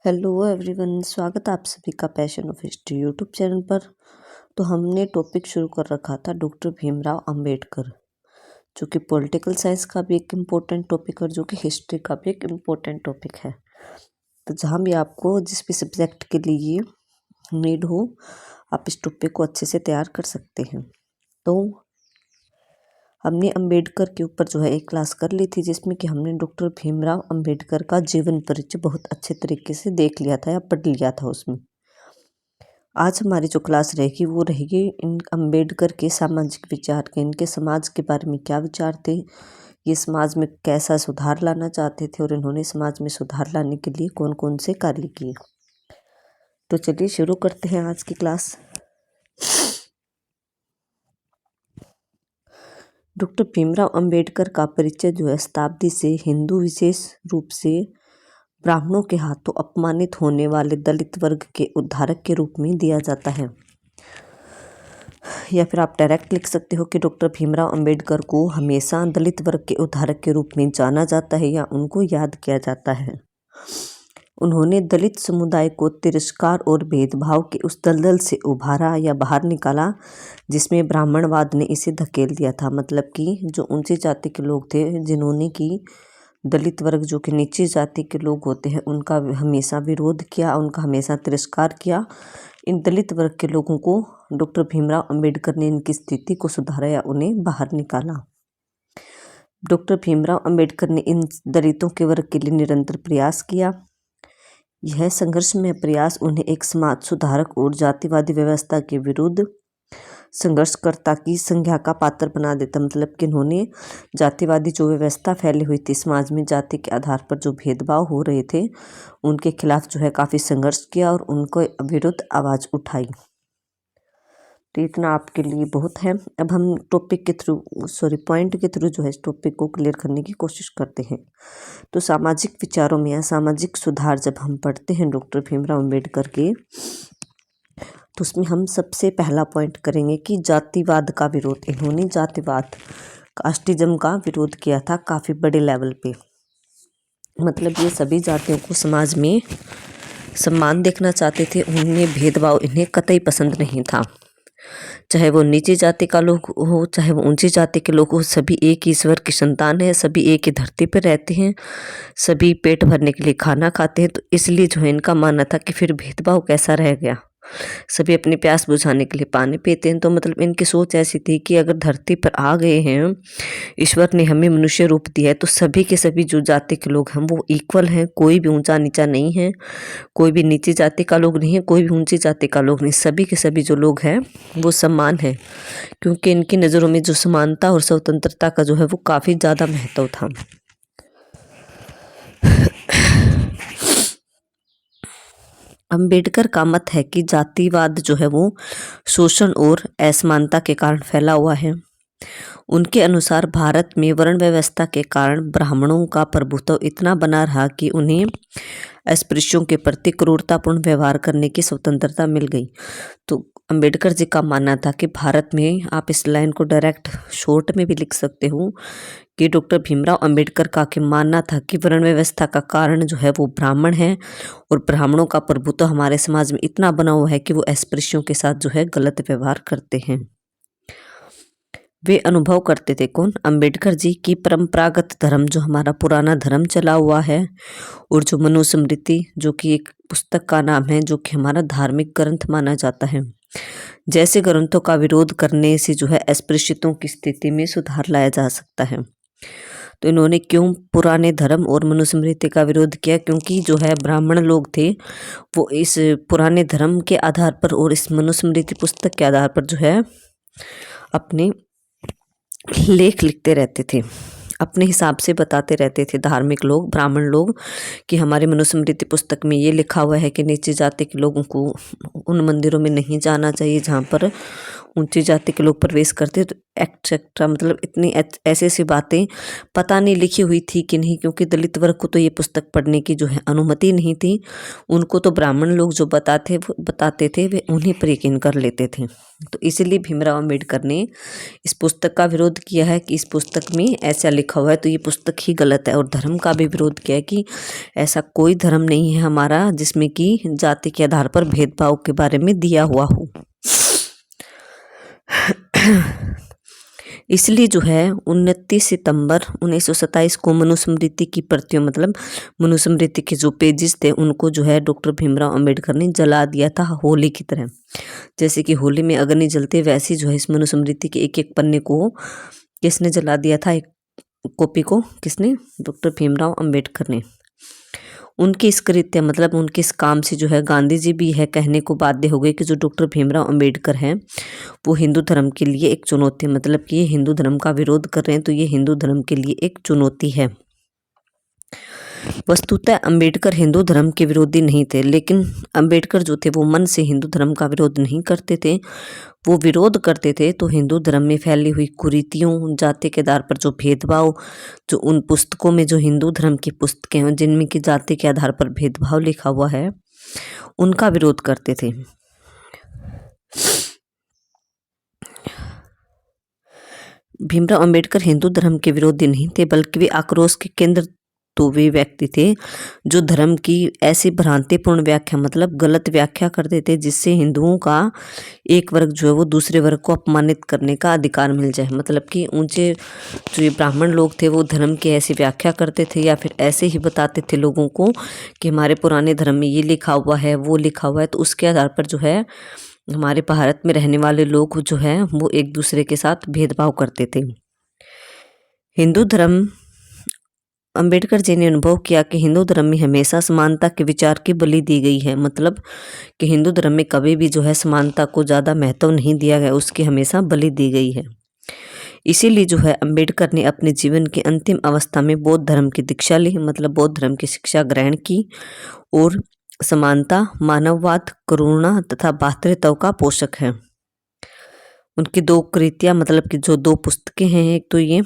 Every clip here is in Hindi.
हेलो एवरीवन, स्वागत है आप सभी का passion of history YouTube channel पर। तो हमने टॉपिक शुरू कर रखा था डॉक्टर भीमराव अंबेडकर, जो कि पॉलिटिकल साइंस का भी एक इम्पोर्टेंट टॉपिक और जो कि हिस्ट्री का भी एक इम्पोर्टेंट टॉपिक है। तो जहाँ भी आपको जिस भी सब्जेक्ट के लिए नीड हो, आप इस टॉपिक को अच्छे से तैयार कर सकते हैं। तो हमने अंबेडकर के ऊपर जो है एक क्लास कर ली थी, जिसमें कि हमने डॉक्टर भीमराव अंबेडकर का जीवन परिचय बहुत अच्छे तरीके से देख लिया था या पढ़ लिया था उसमें। आज हमारी जो क्लास रहेगी वो रहेगी इन अंबेडकर के सामाजिक विचार के, इनके समाज के बारे में क्या विचार थे, ये समाज में कैसा सुधार लाना चाहते थे और इन्होंने समाज में सुधार लाने के लिए कौन कौन से कार्य किए। तो चलिए शुरू करते हैं आज की क्लास। डॉक्टर भीमराव अंबेडकर का परिचय जो है शताब्दी से हिंदू, विशेष रूप से ब्राह्मणों के हाथों अपमानित होने वाले दलित वर्ग के उद्धारक के रूप में दिया जाता है। या फिर आप डायरेक्ट लिख सकते हो कि डॉक्टर भीमराव अंबेडकर को हमेशा दलित वर्ग के उद्धारक के रूप में जाना जाता है या उनको याद किया जाता है। उन्होंने दलित समुदाय को तिरस्कार और भेदभाव के उस दलदल से उभारा या बाहर निकाला जिसमें ब्राह्मणवाद ने इसे धकेल दिया था। मतलब कि जो ऊंची जाति के लोग थे, जिन्होंने कि दलित वर्ग जो कि नीची जाति के लोग होते हैं, उनका हमेशा विरोध किया, उनका हमेशा तिरस्कार किया। इन दलित वर्ग के लोगों को डॉक्टर भीमराव अंबेडकर ने इनकी स्थिति को सुधारा या उन्हें बाहर निकाला। डॉक्टर भीमराव अंबेडकर ने इन दलितों के वर्ग के लिए निरंतर प्रयास किया। यह संघर्ष में प्रयास उन्हें एक समाज सुधारक और जातिवादी व्यवस्था के विरुद्ध संघर्षकर्ता की संज्ञा का पात्र बना देता। मतलब कि इन्होंने जातिवादी जो व्यवस्था फैली हुई थी समाज में, जाति के आधार पर जो भेदभाव हो रहे थे, उनके खिलाफ जो है काफ़ी संघर्ष किया और उनको विरुद्ध आवाज़ उठाई। तो इतना आपके लिए बहुत है। अब हम टॉपिक के थ्रू पॉइंट के थ्रू जो है इस टॉपिक को क्लियर करने की कोशिश करते हैं। तो सामाजिक विचारों में या सामाजिक सुधार जब हम पढ़ते हैं डॉक्टर भीमराव अंबेडकर के, तो उसमें हम सबसे पहला पॉइंट करेंगे कि जातिवाद का विरोध। इन्होंने जातिवाद, कास्टिज्म का विरोध किया था काफ़ी बड़े लेवल पे। मतलब ये सभी जातियों को समाज में सम्मान देखना चाहते थे। उन्हें भेदभाव इन्हें कतई पसंद नहीं था। चाहे वो नीची जाति का लोग हो, चाहे वो ऊंची जाति के लोग हो, सभी एक ही ईश्वर की संतान है, सभी एक ही धरती पर रहते हैं, सभी पेट भरने के लिए खाना खाते हैं। तो इसलिए जो है इनका मानना था कि फिर भेदभाव कैसा रह गया, सभी अपनी प्यास बुझाने के लिए पानी पीते हैं। तो मतलब इनकी सोच ऐसी थी कि अगर धरती पर आ गए हैं, ईश्वर ने हमें मनुष्य रूप दिया है, तो सभी के सभी जो जाति के लोग हैं वो इक्वल हैं। कोई भी ऊंचा नीचा नहीं है, कोई भी नीची जाति का लोग नहीं है, कोई भी ऊंची जाति का लोग नहीं, सभी के सभी जो लोग हैं वो समान है। क्योंकि इनकी नज़रों में जो समानता और स्वतंत्रता का जो है वो काफ़ी ज़्यादा महत्व था। अंबेडकर का मत है कि जातिवाद जो है वो शोषण और असमानता के कारण फैला हुआ है। उनके अनुसार भारत में वर्ण व्यवस्था के कारण ब्राह्मणों का प्रभुत्व इतना बना रहा कि उन्हें अस्पृश्यों के प्रति क्रूरतापूर्ण व्यवहार करने की स्वतंत्रता मिल गई। तो अंबेडकर जी का मानना था कि भारत में, आप इस लाइन को डायरेक्ट शॉर्ट में भी लिख सकते हो कि डॉक्टर भीमराव अंबेडकर का मानना था कि वर्ण व्यवस्था का कारण जो है वो ब्राह्मण है और ब्राह्मणों का प्रभुत्व हमारे समाज में इतना बना हुआ है कि वो अस्पृश्यों के साथ जो है गलत व्यवहार करते हैं। वे अनुभव करते थे, कौन? अंबेडकर जी, की परंपरागत धर्म जो हमारा पुराना धर्म चला हुआ है और जो मनुस्मृति, जो कि एक पुस्तक का नाम है, जो कि हमारा धार्मिक ग्रंथ माना जाता है, जैसे ग्रंथों का विरोध करने से जो है अस्पृश्यतों की स्थिति में सुधार लाया जा सकता है। तो इन्होंने क्यों पुराने धर्म और मनुस्मृति का विरोध किया? क्योंकि जो है ब्राह्मण लोग थे वो इस पुराने धर्म के आधार पर और इस मनुस्मृति पुस्तक के आधार पर जो है अपने लेख लिखते रहते थे, अपने हिसाब से बताते रहते थे धार्मिक लोग, ब्राह्मण लोग, कि हमारे मनुस्मृति पुस्तक में ये लिखा हुआ है कि नीची जाति के लोगों को उन मंदिरों में नहीं जाना चाहिए जहाँ पर ऊंची जाति के लोग प्रवेश करते। तो एक्सेट्रा, मतलब इतनी ऐसी ऐसी बातें पता नहीं लिखी हुई थी कि नहीं, क्योंकि दलित वर्ग को तो ये पुस्तक पढ़ने की जो है अनुमति नहीं थी। उनको तो ब्राह्मण लोग जो बताते थे वे उन्हीं पर यकीन कर लेते थे। तो इसीलिए भीमराव अम्बेडकर ने इस पुस्तक का विरोध किया है कि इस पुस्तक में ऐसा लिखा हुआ है तो ये पुस्तक ही गलत है। और धर्म का भी विरोध किया है कि ऐसा कोई धर्म नहीं है हमारा जिसमें कि जाति के आधार पर भेदभाव के बारे में दिया हुआ हो। इसलिए जो है 29 सितंबर 1927 को मनुस्मृति की प्रतियों, मतलब मनुस्मृति के जो पेजेस थे उनको जो है डॉक्टर भीमराव अंबेडकर ने जला दिया था होली की तरह। जैसे कि होली में अग्नि जलते वैसे जो है इस मनुस्मृति के एक एक पन्ने को किसने जला दिया था, एक कॉपी को किसने, डॉक्टर भीमराव अंबेडकर ने। उनकी इस कृत्य, मतलब उनके इस काम से जो है गांधी जी भी है कहने को बाध्य हो गए कि जो डॉक्टर भीमराव अंबेडकर हैं वो हिंदू धर्म के लिए एक चुनौती, मतलब कि ये हिंदू धर्म का विरोध कर रहे हैं तो ये हिंदू धर्म के लिए एक चुनौती है। वस्तुतः अंबेडकर हिंदू धर्म के विरोधी नहीं थे, लेकिन अंबेडकर जो थे वो मन से हिंदू धर्म का विरोध नहीं करते थे। वो विरोध करते थे तो हिंदू धर्म में फैली हुई कुरीतियों, जाति के आधार पर जो भेदभाव, जो उन पुस्तकों में जो हिंदू धर्म की पुस्तकें हैं जिनमें कि जाति के आधार पर भेदभाव लिखा हुआ है, उनका विरोध करते थे। भीमराव अंबेडकर हिंदू धर्म के विरोधी नहीं थे, बल्कि वे आक्रोश के केंद्र तो वे व्यक्ति थे जो धर्म की ऐसी भ्रांतिपूर्ण व्याख्या, मतलब गलत व्याख्या करते थे जिससे हिंदुओं का एक वर्ग जो है वो दूसरे वर्ग को अपमानित करने का अधिकार मिल जाए। मतलब कि ऊंचे जो ये ब्राह्मण लोग थे वो धर्म की ऐसी व्याख्या करते थे या फिर ऐसे ही बताते थे लोगों को कि हमारे पुराने धर्म में ये लिखा हुआ है, वो लिखा हुआ है, तो उसके आधार पर जो है हमारे भारत में रहने वाले लोग जो है वो एक दूसरे के साथ भेदभाव करते थे। हिंदू धर्म, अंबेडकर जी ने अनुभव किया कि हिंदू धर्म में हमेशा समानता के विचार की बलि दी गई है, मतलब कि हिंदू धर्म में कभी भी जो है समानता को ज़्यादा महत्व नहीं दिया गया, उसकी हमेशा बलि दी गई है। इसीलिए जो है अंबेडकर ने अपने जीवन की अंतिम अवस्था में बौद्ध धर्म की दीक्षा ली, मतलब बौद्ध धर्म की शिक्षा ग्रहण की और समानता, मानववाद, करुणा तथा भातृत्व का पोषक है। उनकी दो कृतियाँ, मतलब कि जो दो पुस्तकें हैं, एक तो ये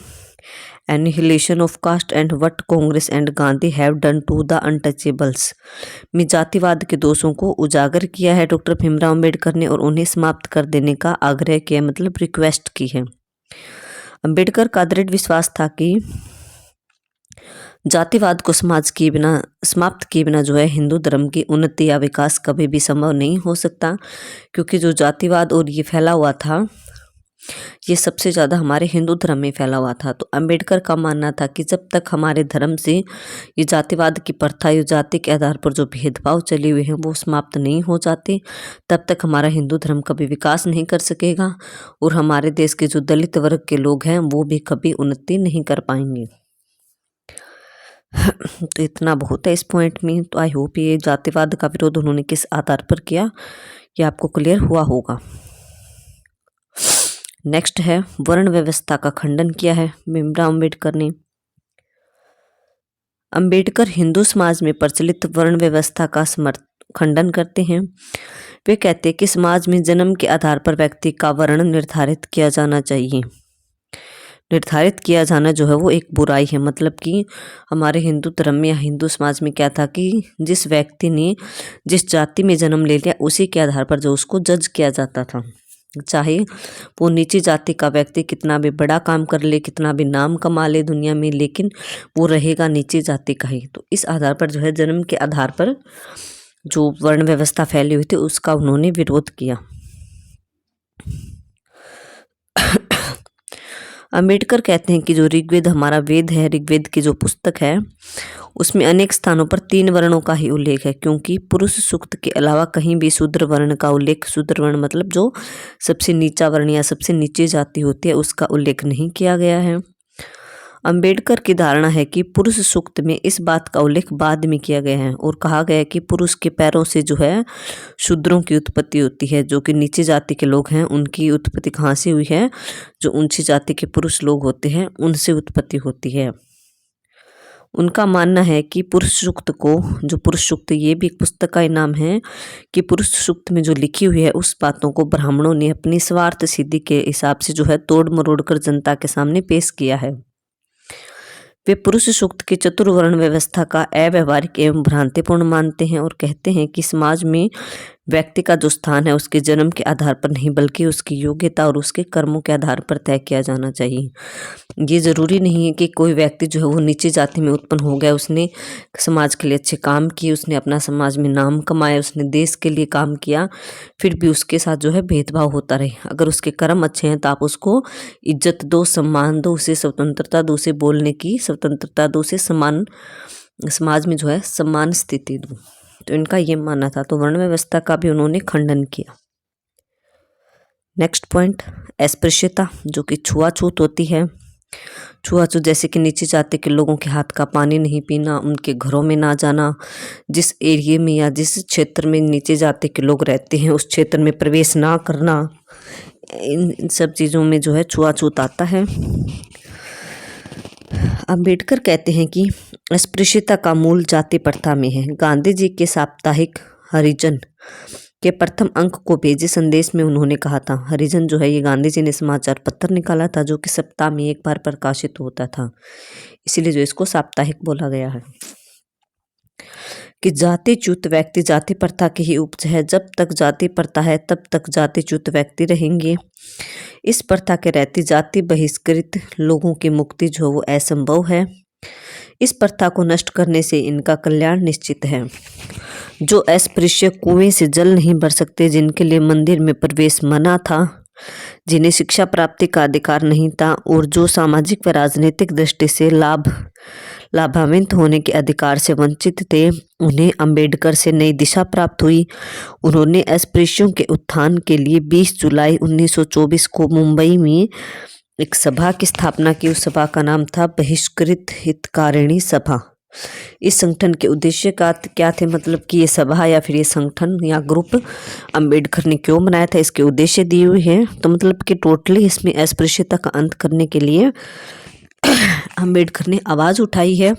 annihilation of caste and what Congress and Gandhi have done to the untouchables में जातिवाद के दोषों को उजागर किया है डॉक्टर भीमराव अंबेडकर ने और उन्हें समाप्त कर देने का आग्रह किया, मतलब रिक्वेस्ट की है। अंबेडकर का दृढ़ विश्वास था कि जातिवाद को समाप्त किए बिना जो है हिंदू धर्म की उन्नति या विकास कभी भी संभव नहीं हो सकता, क्योंकि जो जातिवाद और ये फैला हुआ था ये सबसे ज़्यादा हमारे हिंदू धर्म में फैला हुआ था। तो अंबेडकर का मानना था कि जब तक हमारे धर्म से ये जातिवाद की प्रथा, ये जाति के आधार पर जो भेदभाव चले हुए हैं वो समाप्त नहीं हो जाते, तब तक हमारा हिंदू धर्म कभी विकास नहीं कर सकेगा और हमारे देश के जो दलित वर्ग के लोग हैं वो भी कभी उन्नति नहीं कर पाएंगे। तो इतना बहुत है इस पॉइंट में। तो आई होप ये जातिवाद का विरोध उन्होंने किस आधार पर किया ये आपको क्लियर हुआ होगा। नेक्स्ट है वर्ण व्यवस्था का खंडन किया है भीमराव अंबेडकर ने। अंबेडकर हिंदू समाज में प्रचलित वर्ण व्यवस्था का खंडन करते हैं। वे कहते हैं कि समाज में जन्म के आधार पर व्यक्ति का वर्ण निर्धारित किया जाना चाहिए। निर्धारित किया जाना जो है वो एक बुराई है, मतलब कि हमारे हिंदू धर्म में या हिंदू समाज में क्या था कि जिस व्यक्ति ने जिस जाति में जन्म ले लिया उसी के आधार पर जो उसको जज किया जाता था, चाहे वो नीची जाति का व्यक्ति कितना भी बड़ा काम कर ले, कितना भी नाम कमा ले दुनिया में, लेकिन वो रहेगा नीची जाति का ही। तो इस आधार पर जो है जन्म के आधार पर जो वर्ण व्यवस्था फैली हुई थी उसका उन्होंने विरोध किया। अंबेडकर कहते हैं कि जो ऋग्वेद हमारा वेद है, ऋग्वेद की जो पुस्तक है उसमें अनेक स्थानों पर 3 वर्णों का ही उल्लेख है, क्योंकि पुरुष सूक्त के अलावा कहीं भी शूद्र वर्ण का उल्लेख, शूद्र वर्ण मतलब जो सबसे नीचा वर्ण या सबसे नीची जाति होती है उसका उल्लेख नहीं किया गया है। अंबेडकर की धारणा है कि पुरुष सूक्त में इस बात का उल्लेख बाद में किया गया है और कहा गया है कि पुरुष के पैरों से जो है शूद्रों की उत्पत्ति होती है। जो कि नीची जाति के लोग हैं उनकी उत्पत्ति कहाँ से हुई है, जो ऊंची जाति के पुरुष लोग होते हैं उनसे उत्पत्ति होती है। उनका मानना है कि पुरुष सूक्त को, जो पुरुष सूक्त ये भी एक पुस्तक का ही नाम है, कि पुरुष सूक्त में जो लिखी हुई है उस बातों को ब्राह्मणों ने अपनी स्वार्थ सिद्धि के हिसाब से जो है तोड़ मरोड़ कर जनता के सामने पेश किया है। वे पुरुष सूक्त की चतुर्वर्ण व्यवस्था का अव्यवहारिक एवं भ्रांतिपूर्ण मानते हैं और कहते हैं कि समाज में व्यक्ति का जो स्थान है उसके जन्म के आधार पर नहीं बल्कि उसकी योग्यता और उसके कर्मों के आधार पर तय किया जाना चाहिए। ये ज़रूरी नहीं है कि कोई व्यक्ति जो है वो नीची जाति में उत्पन्न हो गया, उसने समाज के लिए अच्छे काम किए, उसने अपना समाज में नाम कमाया, उसने देश के लिए काम किया, फिर भी उसके साथ जो है भेदभाव होता रहे। अगर उसके कर्म अच्छे हैं तो आप उसको इज्जत दो, सम्मान दो, उसे स्वतंत्रता दो, उसे बोलने की स्वतंत्रता दो, उसे समान समाज में जो है समान स्थिति दो। तो इनका ये मानना था। तो वर्ण व्यवस्था का भी उन्होंने खंडन किया। नेक्स्ट पॉइंट, अस्पृश्यता, जो कि छुआछूत होती है। छुआछूत जैसे कि नीचे जाति के लोगों के हाथ का पानी नहीं पीना, उनके घरों में ना जाना, जिस एरिया में या जिस क्षेत्र में नीचे जाति के लोग रहते हैं उस क्षेत्र में प्रवेश ना करना, इन सब चीज़ों में जो है छुआछूत आता है। अम्बेडकर कहते हैं कि अस्पृश्यता का मूल जाति प्रथा में है। गांधी जी के साप्ताहिक हरिजन के प्रथम अंक को भेजे संदेश में उन्होंने कहा था, हरिजन जो है ये गांधी जी ने समाचार पत्र निकाला था जो कि सप्ताह में एक बार प्रकाशित होता था, इसीलिए जो इसको साप्ताहिक बोला गया है, कि जातिच्युत व्यक्ति जाति प्रथा के ही उपज है। जब तक जाति प्रथा है तब तक जातिच्युत व्यक्ति रहेंगे। इस प्रथा के रहते जाति बहिष्कृत लोगों की मुक्ति जो वो असंभव है। इस प्रथा को नष्ट करने से इनका कल्याण निश्चित है। जो अस्पृश्य कुएं से जल नहीं भर सकते, जिनके लिए मंदिर में प्रवेश मना था, जिन्हें शिक्षा प्राप्ति का अधिकार नहीं था और जो सामाजिक व राजनीतिक दृष्टि से लाभान्वित होने के अधिकार से वंचित थे, उन्हें अंबेडकर से नई दिशा प्राप्त हुई। उन्होंने अस्पृश्यों के उत्थान के लिए 20 जुलाई 1924 को मुंबई में एक सभा की स्थापना की। उस सभा का नाम था बहिष्कृत हितकारिणी सभा। इस संगठन के उद्देश्य का क्या थे, मतलब कि ये सभा या फिर ये संगठन या ग्रुप अंबेडकर ने क्यों बनाया था, इसके उद्देश्य दिए हुए हैं। तो मतलब कि टोटली इसमें अस्पृश्यता का अंत करने के लिए अंबेडकर ने आवाज़ उठाई है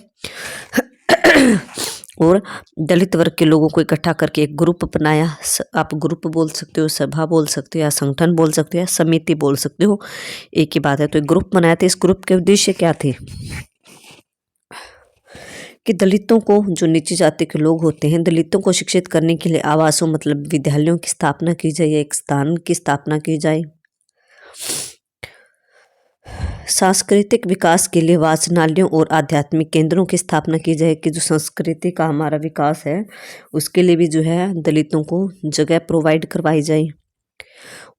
और दलित वर्ग के लोगों को इकट्ठा करके एक ग्रुप बनाया। आप ग्रुप बोल सकते हो, सभा बोल सकते हो, या संगठन बोल सकते हो, या समिति बोल सकते हो, एक ही बात है। तो एक ग्रुप बनाया था। इस ग्रुप के उद्देश्य क्या थे कि दलितों को, जो नीची जाति के लोग होते हैं, दलितों को शिक्षित करने के लिए आवासों मतलब विद्यालयों की स्थापना की जाए, एक स्थान की स्थापना की जाए। सांस्कृतिक विकास के लिए वाचनालयों और आध्यात्मिक केंद्रों की स्थापना की जाए, कि जो संस्कृति का हमारा विकास है उसके लिए भी जो है दलितों को जगह प्रोवाइड करवाई जाए।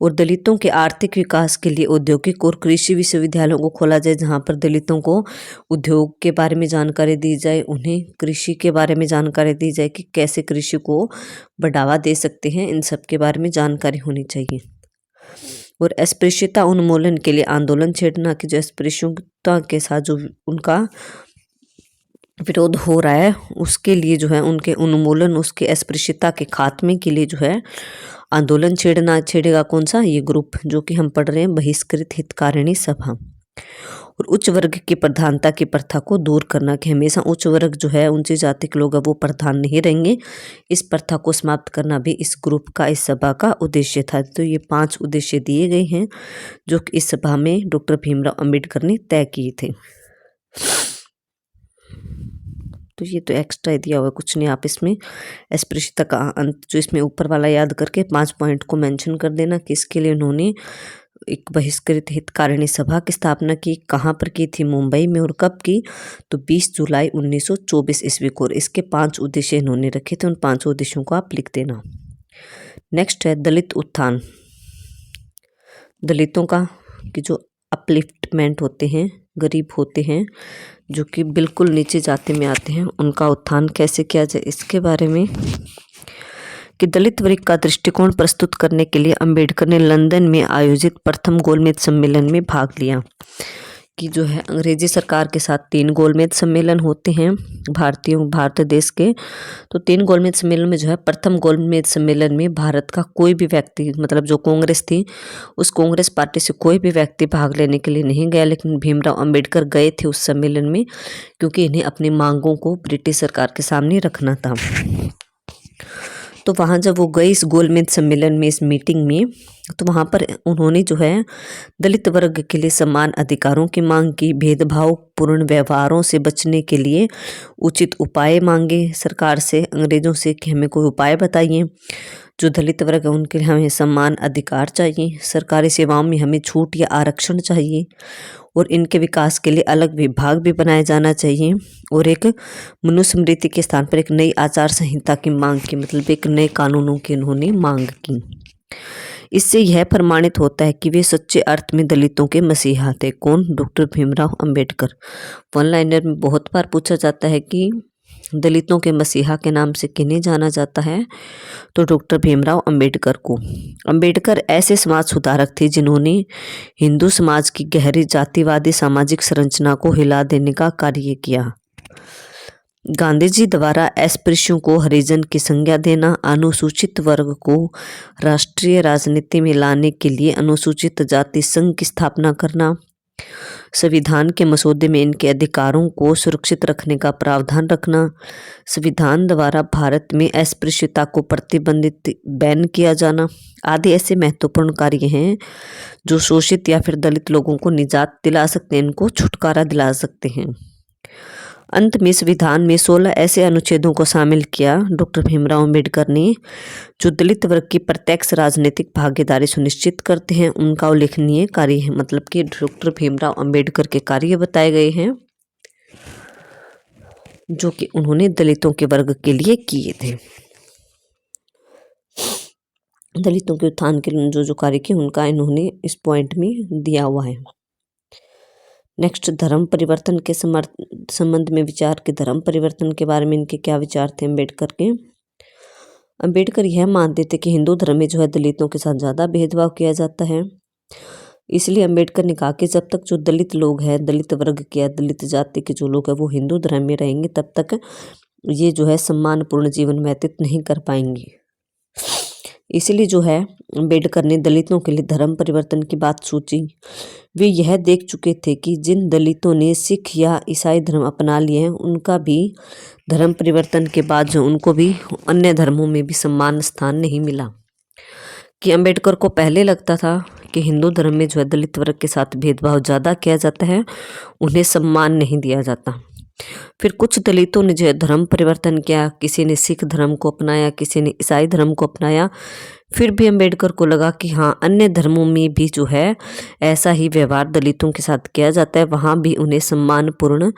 और दलितों के आर्थिक विकास के लिए औद्योगिक और कृषि विश्वविद्यालयों को खोला जाए, जहाँ पर दलितों को उद्योग के बारे में जानकारी दी जाए, उन्हें कृषि के बारे में जानकारी दी जाए कि कैसे कृषि को बढ़ावा दे सकते हैं, इन सब के बारे में जानकारी होनी चाहिए। और अस्पृश्यता उन्मूलन के लिए आंदोलन छेड़ना, कि जो अस्पृश्यता के साथ जो उनका विरोध हो रहा है उसके लिए जो है उनके उन्मूलन, उसके अस्पृश्यता के खात्मे के लिए जो है आंदोलन छेड़ेगा कौन सा, ये ग्रुप जो कि हम पढ़ रहे हैं, बहिष्कृत हितकारिणी सभा। और उच्च वर्ग की प्रधानता की प्रथा को दूर करना, कि हमेशा उच्च वर्ग जो है, ऊंची जाति के लोग वो प्रधान नहीं रहेंगे, इस प्रथा को समाप्त करना भी इस ग्रुप का, इस सभा का उद्देश्य था। तो ये 5 उद्देश्य दिए गए हैं जो कि इस सभा में डॉक्टर भीमराव अंबेडकर ने तय किए थे। तो ये तो एक्स्ट्रा दिया हुआ कुछ नहीं, आप इसमें अस्पृश्यता का अंत जो इसमें ऊपर वाला याद करके 5 पॉइंट को मेंशन कर देना कि इसके लिए उन्होंने एक बहिष्कृत हितकारिणी सभा की स्थापना की। कहाँ पर की थी, मुंबई में। और कब की, तो 20 जुलाई 1924 ईस्वी को। इसके 5 उद्देश्य इन्होंने रखे थे, उन 5 उद्देश्यों को आप लिख देना। नेक्स्ट है दलित उत्थान। दलितों का कि जो अपलिफ्टमेंट होते हैं, गरीब होते हैं, जो कि बिल्कुल नीचे जाति में आते हैं, उनका उत्थान कैसे किया जाए, इसके बारे में कि दलित वर्ग का दृष्टिकोण प्रस्तुत करने के लिए अंबेडकर ने लंदन में आयोजित प्रथम गोलमेज सम्मेलन में भाग लिया। कि जो है अंग्रेजी सरकार के साथ 3 गोलमेज सम्मेलन होते हैं भारत देश के। तो 3 गोलमेज सम्मेलन में जो है प्रथम गोलमेज सम्मेलन में भारत का कोई भी व्यक्ति, मतलब जो कांग्रेस थी उस कांग्रेस पार्टी से कोई भी व्यक्ति भाग लेने के लिए नहीं गया, लेकिन भीमराव अंबेडकर गए थे उस सम्मेलन में, क्योंकि इन्हें अपनी मांगों को ब्रिटिश सरकार के सामने रखना था। तो वहाँ जब वो गए इस गोलमेज सम्मेलन में, इस मीटिंग में, तो वहाँ पर उन्होंने जो है दलित वर्ग के लिए समान अधिकारों की मांग की, भेदभाव पूर्ण व्यवहारों से बचने के लिए उचित उपाय मांगे सरकार से, अंग्रेजों से कि हमें कोई उपाय बताइए। जो दलित वर्ग है उनके लिए हमें समान अधिकार चाहिए, सरकारी सेवाओं में हमें छूट या आरक्षण चाहिए, और इनके विकास के लिए अलग विभाग भी बनाया जाना चाहिए, और एक मनुस्मृति के स्थान पर एक नई आचार संहिता की मांग की, मतलब एक नए कानूनों की उन्होंने मांग की। इससे यह प्रमाणित होता है कि वे सच्चे अर्थ में दलितों के मसीहा थे। कौन? Doctor Bhimrao Ambedkar. One liner में बहुत बार पूछा जाता है कि दलितों के मसीहा के नाम से किन्हें जाना जाता है, तो डॉक्टर भीमराव अंबेडकर को। अंबेडकर ऐसे समाज सुधारक थे जिन्होंने हिंदू समाज की गहरी जातिवादी सामाजिक संरचना को हिला देने का कार्य किया। गांधी जी द्वारा अस्पृश्यों को हरिजन की संज्ञा देना, अनुसूचित वर्ग को राष्ट्रीय राजनीति में लाने के लिए अनुसूचित जाति संघ की स्थापना करना, संविधान के मसौदे में इनके अधिकारों को सुरक्षित रखने का प्रावधान रखना, संविधान द्वारा भारत में अस्पृश्यता को प्रतिबंधित बैन किया जाना आदि ऐसे महत्वपूर्ण कार्य हैं जो शोषित या फिर दलित लोगों को निजात दिला सकते हैं, इनको छुटकारा दिला सकते हैं। अंत में संविधान में 16 ऐसे अनुच्छेदों को शामिल किया डॉक्टर भीमराव अंबेडकर ने जो दलित वर्ग की प्रत्यक्ष राजनीतिक भागीदारी सुनिश्चित करते हैं। उनका उल्लेखनीय कार्य है, मतलब कि डॉक्टर भीमराव अंबेडकर के कार्य बताए गए हैं जो कि उन्होंने दलितों के वर्ग के लिए किए थे। दलितों के उत्थान के लिए जो कार्य किए उनका इन्होंने इस पॉइंट में दिया हुआ है। नेक्स्ट, धर्म परिवर्तन के संबंध में विचार के धर्म परिवर्तन के बारे में इनके क्या विचार थे अम्बेडकर के। अम्बेडकर यह मानते थे कि हिंदू धर्म में जो है दलितों के साथ ज़्यादा भेदभाव किया जाता है। इसलिए अम्बेडकर ने कहा कि जब तक जो दलित लोग हैं, दलित वर्ग के या दलित जाति के जो लोग हैं वो हिंदू धर्म में रहेंगे, तब तक ये जो है सम्मानपूर्ण जीवन व्यतीत नहीं कर पाएंगे। इसलिए जो है अम्बेडकर ने दलितों के लिए धर्म परिवर्तन की बात सोची। वे यह देख चुके थे कि जिन दलितों ने सिख या ईसाई धर्म अपना लिए हैं उनका भी धर्म परिवर्तन के बाद जो उनको भी अन्य धर्मों में भी सम्मान स्थान नहीं मिला। कि अम्बेडकर को पहले लगता था कि हिंदू धर्म में जो है दलित वर्ग के साथ भेदभाव ज़्यादा किया जाता है, उन्हें सम्मान नहीं दिया जाता। फिर कुछ दलितों ने जो है धर्म परिवर्तन किया, किसी ने सिख धर्म को अपनाया, किसी ने ईसाई धर्म को अपनाया। फिर भी अम्बेडकर को लगा कि हाँ, अन्य धर्मों में भी जो है ऐसा ही व्यवहार दलितों के साथ किया जाता है, वहाँ भी उन्हें सम्मानपूर्ण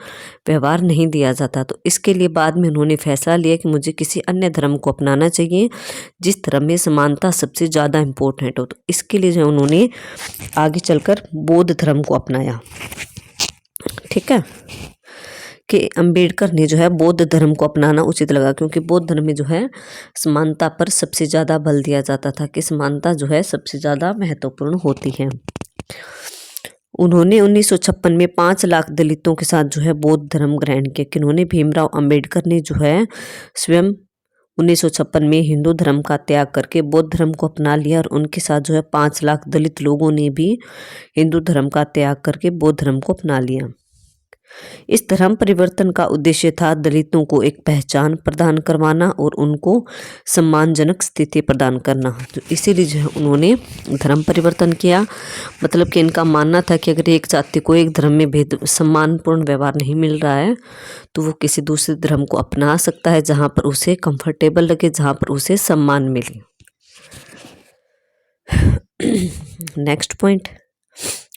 व्यवहार नहीं दिया जाता। तो इसके लिए बाद में उन्होंने फैसला लिया कि मुझे किसी अन्य धर्म को अपनाना चाहिए जिस धर्म में समानता सबसे ज़्यादा इम्पोर्टेंट हो। तो इसके लिए जो उन्होंने आगे चलकर बौद्ध धर्म को अपनाया। ठीक है, कि अम्बेडकर ने जो है बौद्ध धर्म को अपनाना उचित लगा, क्योंकि बौद्ध धर्म में जो है समानता पर सबसे ज़्यादा बल दिया जाता था कि समानता जो है सबसे ज़्यादा महत्वपूर्ण होती है। उन्होंने 1956 में 5 लाख दलितों के साथ जो है बौद्ध धर्म ग्रहण किया। कि उन्होंने भीमराव अम्बेडकर ने जो है स्वयं 1956 में हिंदू धर्म का त्याग करके बौद्ध धर्म को अपना लिया, और उनके साथ जो है 5 लाख दलित लोगों ने भी हिंदू धर्म का त्याग करके बौद्ध धर्म को अपना लिया। इस धर्म परिवर्तन का उद्देश्य था दलितों को एक पहचान प्रदान करवाना और उनको सम्मानजनक स्थिति प्रदान करना। तो इसीलिए जो है उन्होंने धर्म परिवर्तन किया। मतलब कि इनका मानना था कि अगर एक जाति को एक धर्म में सम्मानपूर्ण व्यवहार नहीं मिल रहा है तो वो किसी दूसरे धर्म को अपना सकता है जहाँ पर उसे कंफर्टेबल लगे, जहाँ पर उसे सम्मान मिले। नेक्स्ट पॉइंट,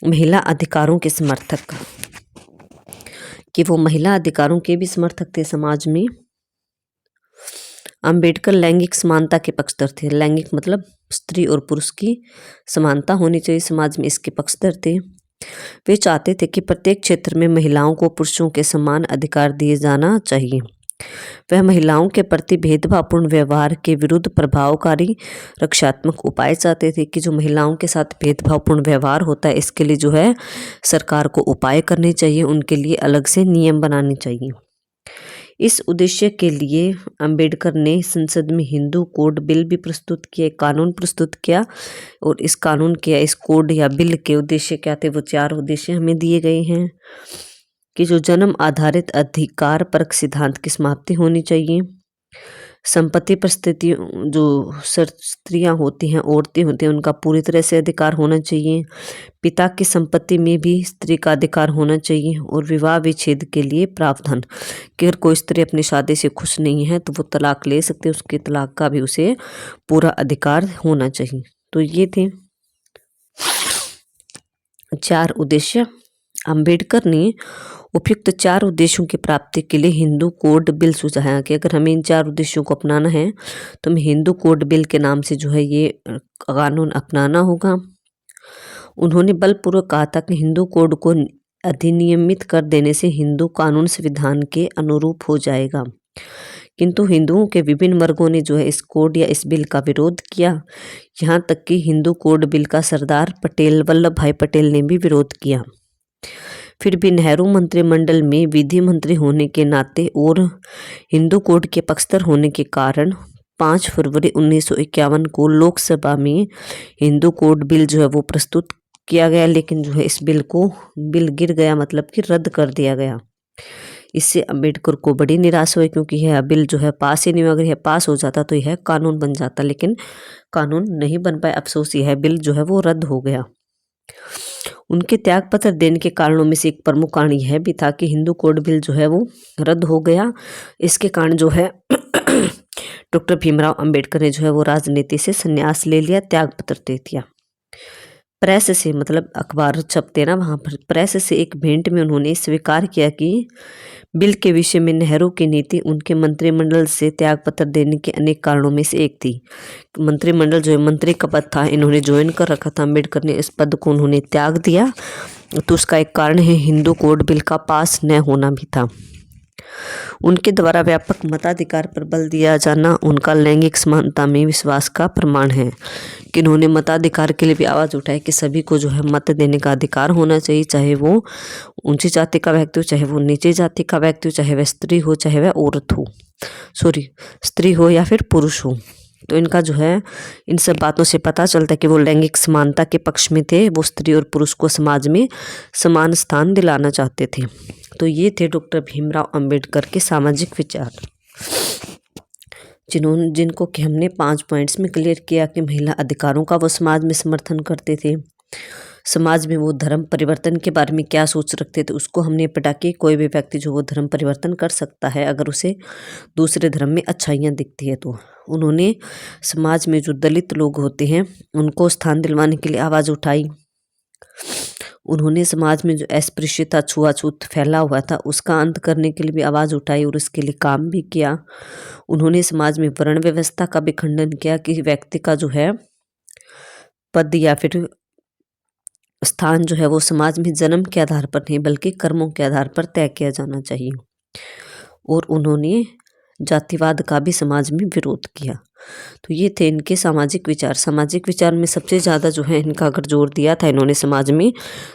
महिला अधिकारों के समर्थक। कि वो महिला अधिकारों के भी समर्थक थे समाज में। अंबेडकर लैंगिक समानता के पक्षधर थे। लैंगिक मतलब स्त्री और पुरुष की समानता होनी चाहिए समाज में, इसके पक्षधर थे। वे चाहते थे कि प्रत्येक क्षेत्र में महिलाओं को पुरुषों के समान अधिकार दिए जाना चाहिए। वह महिलाओं के प्रति भेदभावपूर्ण व्यवहार के विरुद्ध प्रभावकारी रक्षात्मक उपाय चाहते थे कि जो महिलाओं के साथ भेदभावपूर्ण व्यवहार होता है इसके लिए जो है सरकार को उपाय करने चाहिए, उनके लिए अलग से नियम बनाने चाहिए। इस उद्देश्य के लिए अंबेडकर ने संसद में हिंदू कोड बिल भी प्रस्तुत किया, कानून प्रस्तुत किया। और इस कानून के, इस कोड या बिल के उद्देश्य क्या थे, वो 4 उद्देश्य हमें दिए गए हैं कि जो जन्म आधारित अधिकार परक सिद्धांत की समाप्ति होनी चाहिए। संपत्ति पर स्थिति जो स्त्रियां होती हैं, औरतें होती हैं, उनका पूरी तरह से अधिकार होना चाहिए। पिता की संपत्ति में भी स्त्री का अधिकार होना चाहिए। और विवाह विच्छेद के लिए प्रावधान कि अगर कोई स्त्री अपनी शादी से खुश नहीं है तो वो तलाक ले सकते हैं, उसके तलाक का भी उसे पूरा अधिकार होना चाहिए। तो ये थे 4 उद्देश्य। अंबेडकर ने उपयुक्त 4 उद्देश्यों की प्राप्ति के लिए हिंदू कोड बिल सुझाया कि अगर हमें इन 4 उद्देश्यों को अपनाना है तो हमें हिंदू कोड बिल के नाम से जो है ये कानून अपनाना होगा। उन्होंने बलपूर्वक कहा था कि हिंदू कोड को अधिनियमित कर देने से हिंदू कानून संविधान के अनुरूप हो जाएगा। किंतु हिंदुओं के विभिन्न वर्गों ने जो है इस कोड या इस बिल का विरोध किया। यहाँ तक कि हिंदू कोड बिल का सरदार पटेल, वल्लभ भाई पटेल ने भी विरोध किया। फिर भी नेहरू मंत्रिमंडल में विधि मंत्री होने के नाते और हिंदू कोड के पक्षधर होने के कारण 5 फरवरी 1951 को लोकसभा में हिंदू कोड बिल जो है वो प्रस्तुत किया गया। लेकिन जो है इस बिल गिर गया, मतलब कि रद्द कर दिया गया। इससे अंबेडकर को बड़ी निराशा हुई क्योंकि यह बिल जो है पास ही नहीं हुआ। अगर यह पास हो जाता तो यह कानून बन जाता, लेकिन कानून नहीं बन पाया। अफसोस यह बिल जो है वो रद्द हो गया। उनके त्यागपत्र देने के कारणों में से एक प्रमुख कारण यह भी था कि हिंदू कोड बिल जो है वो रद्द हो गया। इसके कारण जो है डॉक्टर भीमराव अंबेडकर ने जो है वो राजनीति से संन्यास ले लिया, त्यागपत्र दे दिया। प्रेस से, मतलब अखबार छपते ना, वहाँ पर प्रेस से एक भेंट में उन्होंने स्वीकार किया कि बिल के विषय में नेहरू की नीति उनके मंत्रिमंडल से त्यागपत्र देने के अनेक कारणों में से एक थी। मंत्रिमंडल जो है, मंत्री का पद था, इन्होंने ज्वाइन कर रखा था, अंबेडकर ने इस पद को उन्होंने त्याग दिया। तो उसका एक कारण है हिंदू कोड बिल का पास न होना भी था। उनके द्वारा व्यापक मताधिकार पर बल दिया जाना उनका लैंगिक समानता में विश्वास का प्रमाण है कि उन्होंने मताधिकार के लिए भी आवाज़ उठाई कि सभी को जो है मत देने का अधिकार होना चाहिए, चाहे वो ऊंची जाति का व्यक्ति हो, चाहे वो नीची जाति का व्यक्ति हो, चाहे वह स्त्री हो, चाहे वह औरत हो, स्त्री हो या फिर पुरुष हो। तो इनका जो है इन सब बातों से पता चलता है कि वो लैंगिक समानता के पक्ष में थे। वो स्त्री और पुरुष को समाज में समान स्थान दिलाना चाहते थे। तो ये थे डॉक्टर भीमराव अंबेडकर के सामाजिक विचार, जिनको कि हमने 5 पॉइंट्स में क्लियर किया कि महिला अधिकारों का वो समाज में समर्थन करते थे। समाज में वो धर्म परिवर्तन के बारे में क्या सोच रखते थे उसको हमने पढ़ा कि कोई भी व्यक्ति जो वो धर्म परिवर्तन कर सकता है अगर उसे दूसरे धर्म में अच्छाइयाँ दिखती है। तो उन्होंने समाज में जो दलित लोग होते हैं उनको स्थान दिलवाने के लिए आवाज़ उठाई। उन्होंने समाज में जो अस्पृश्यता, छुआछूत फैला हुआ था उसका अंत करने के लिए भी आवाज़ उठाई और उसके लिए काम भी किया। उन्होंने समाज में वर्ण व्यवस्था का भी खंडन किया कि व्यक्ति का जो है पद या फिर स्थान जो है वो समाज में जन्म के आधार पर नहीं बल्कि कर्मों के आधार पर तय किया जाना चाहिए। और उन्होंने जातिवाद का भी समाज में विरोध किया। तो ये थे इनके सामाजिक विचार। सामाजिक विचार में सबसे ज़्यादा जो है इनका अगर जोर दिया था इन्होंने समाज में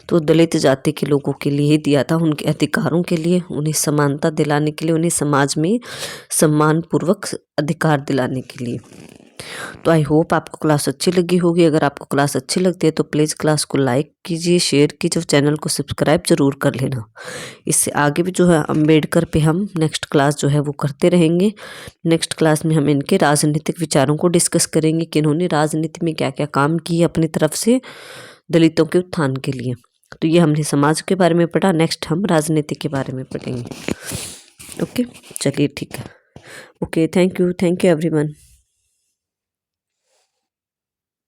तो दलित जाति के लोगों के लिए ही दिया था, उनके अधिकारों के लिए, उन्हें समानता दिलाने के लिए, उन्हें समाज में सम्मानपूर्वक अधिकार दिलाने के लिए। तो आई होप आपको क्लास अच्छी लगी होगी। अगर आपको क्लास अच्छी लगती है तो प्लीज़ क्लास को लाइक कीजिए, शेयर कीजिए और चैनल को सब्सक्राइब जरूर कर लेना। इससे आगे भी जो है अंबेडकर पे हम नेक्स्ट क्लास जो है वो करते रहेंगे। नेक्स्ट क्लास में हम इनके राजनीतिक विचारों को डिस्कस करेंगे कि इन्होंने राजनीति में क्या क्या काम किए अपनी तरफ से दलितों के उत्थान के लिए। तो ये हमने समाज के बारे में पढ़ा, नेक्स्ट हम राजनीति के बारे में पढ़ेंगे। ओके, चलिए ठीक है। Okay, thank you everyone.